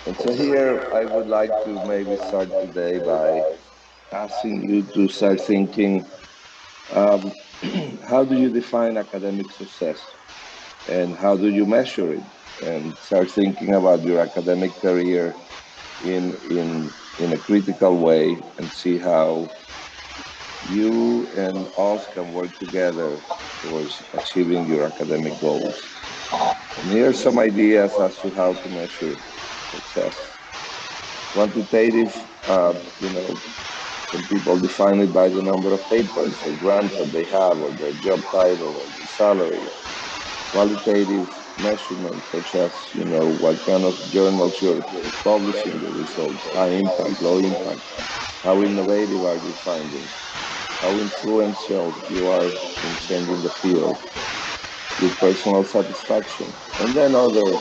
And so here I would like to maybe start today by asking you to start thinking, um, how do you define academic success and how do you measure it? And start thinking about your academic career in a critical way and see how you and us can work together towards achieving your academic goals. And here are some ideas as to how to measure success. Quantitative, some people define it by the number of papers or grants that they have, or their job title, or their salary. Qualitative measurements, such as what kind of journals you're publishing the results, high impact, low impact, how innovative are your findings, how influential you are in changing the field, your personal satisfaction, and then other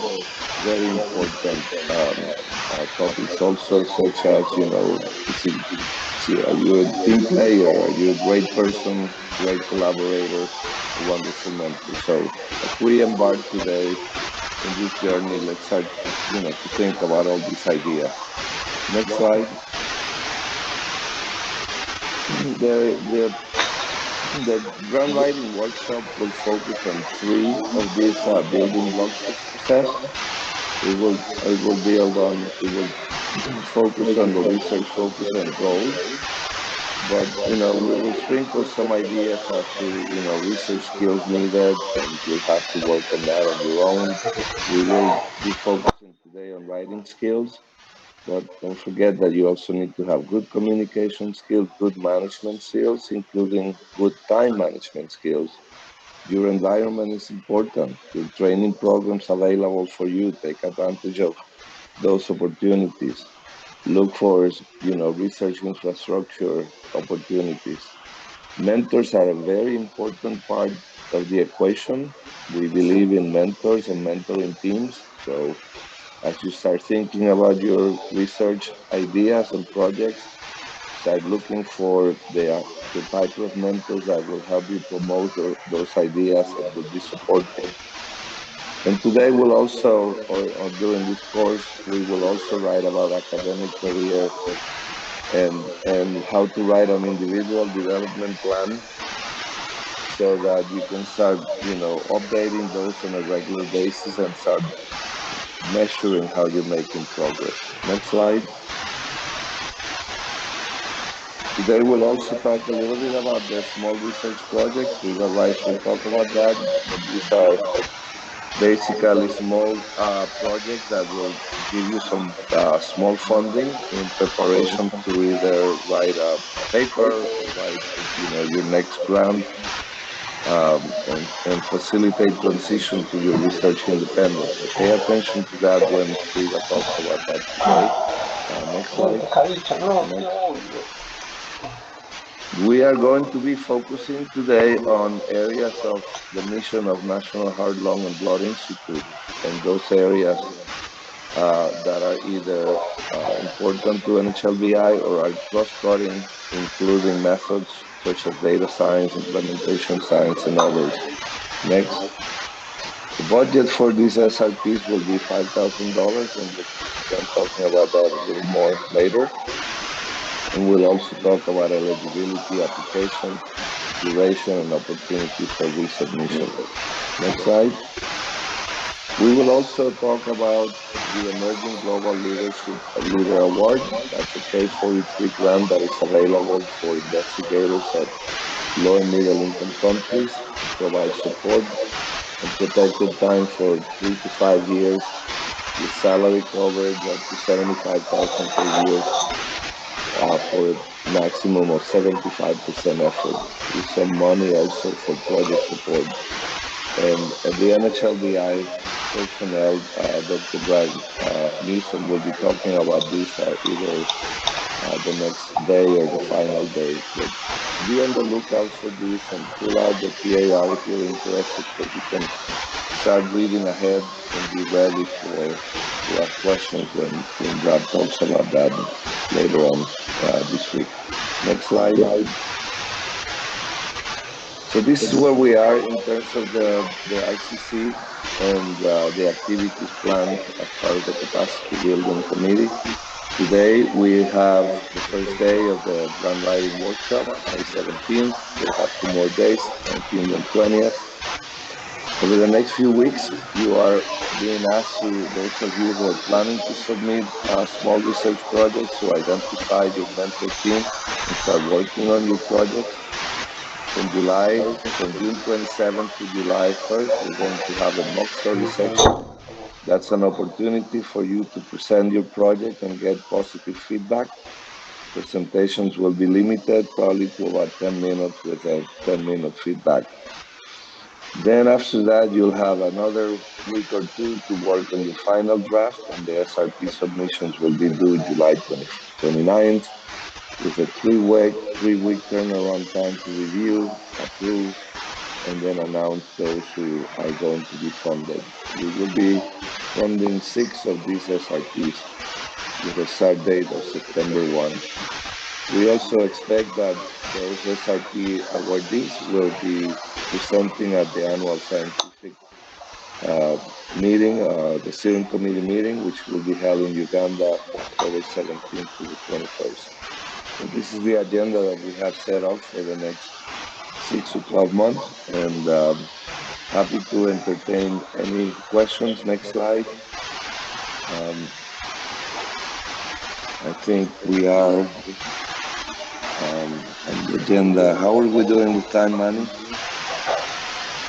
very important topics also, such as are you a team player? Are you a great person, great collaborator, a wonderful mentor? So as we embark today in this journey, let's start, to think about all these ideas. Next slide. The the grant writing workshop will focus on three of these building blocks of success. It will focus on the research focus and goals, but we will sprinkle some ideas as to research skills needed, and you'll have to work on that on your own. We will be focusing today on writing skills, but don't forget that you also need to have good communication skills, good management skills, including good time management skills. Your environment is important. Your training programs available for you. Take advantage of those opportunities. Look for, research infrastructure opportunities. Mentors are a very important part of the equation. We believe in mentors and mentoring teams. So as you start thinking about your research ideas and projects, start looking for the type of mentors that will help you promote those ideas and will be supportive. And today we'll also, or during this course, we will also write about academic career and how to write an individual development plan so that you can start, updating those on a regular basis and start measuring how you're making progress. Next slide. Today we'll also talk a little bit about the small research projects. Riva Rice will talk about that, but these are basically small projects that will give you some small funding in preparation to either write a paper or write, your next grant, and facilitate transition to your research independence. So pay attention to that when Riva talks about that today. Next slide. Next. We are going to be focusing today on areas of the mission of National Heart, Lung, and Blood Institute, and those areas that are either important to NHLBI or are cross-cutting, including methods such as data science, implementation science, and others. Next. The budget for these SRPs will be $5,000, and we'll be again talking about that a little more later. And we'll also talk about eligibility, application, duration, and opportunity for resubmission. Next slide. We will also talk about the Emerging Global Leadership Leader Award. That's a K-43 grant that is available for investigators at low and middle income countries to provide support and protected time for 3 to 5 years with salary coverage up to $75,000 per year for a maximum of 75% effort, with some money also for project support. And the NHLBI personnel, Dr. Brad Newsom will be talking about this either the next day or the final day. But be on the lookout for this and fill out the PAR if you're interested, so you can start reading ahead and be ready to ask questions when Brad talks about that later on this week. Next slide. So this is where we are in terms of the ICC and the activities planned as part of the capacity building committee. Today we have the first day of the grant writing workshop, May 17th. We'll have 2 more days, 19th and 20th. Over the next few weeks, you are being asked to, those of you who are planning to submit small research projects, to identify your mentor team and start working on your projects. From June 27th to July 1st, we're going to have a mock study section. That's an opportunity for you to present your project and get positive feedback. Presentations will be limited probably to about 10 minutes with a 10-minute feedback. Then after that, you'll have another week or two to work on your final draft, and the SRP submissions will be due July 29th, with a three-week turnaround time to review, approve, and then announce those who are going to be funded. We will be funding 6 of these SRPs with a start date of September 1. We also expect that those SRP awardees will be presenting at the annual scientific meeting, the steering committee meeting, which will be held in Uganda, October 17th to the 21st. So this is the agenda that we have set up for the next 6 to 12 months, and happy to entertain any questions. Next slide. I think we are on the agenda. How are we doing with time, Manny?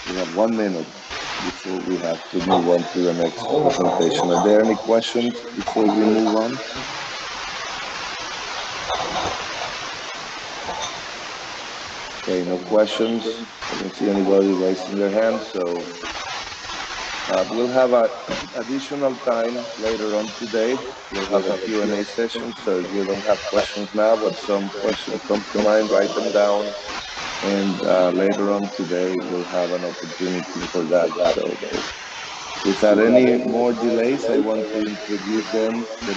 We have 1 minute before we have to move on to the next presentation. Are there any questions before we move on? Okay, no questions. I don't see anybody raising their hand, so we'll have additional time later on today. We'll have a Q&A session, so if you don't have questions now, but some questions come to mind, write them down. And later on today, we'll have an opportunity for that. So without any more delays, I want to introduce then the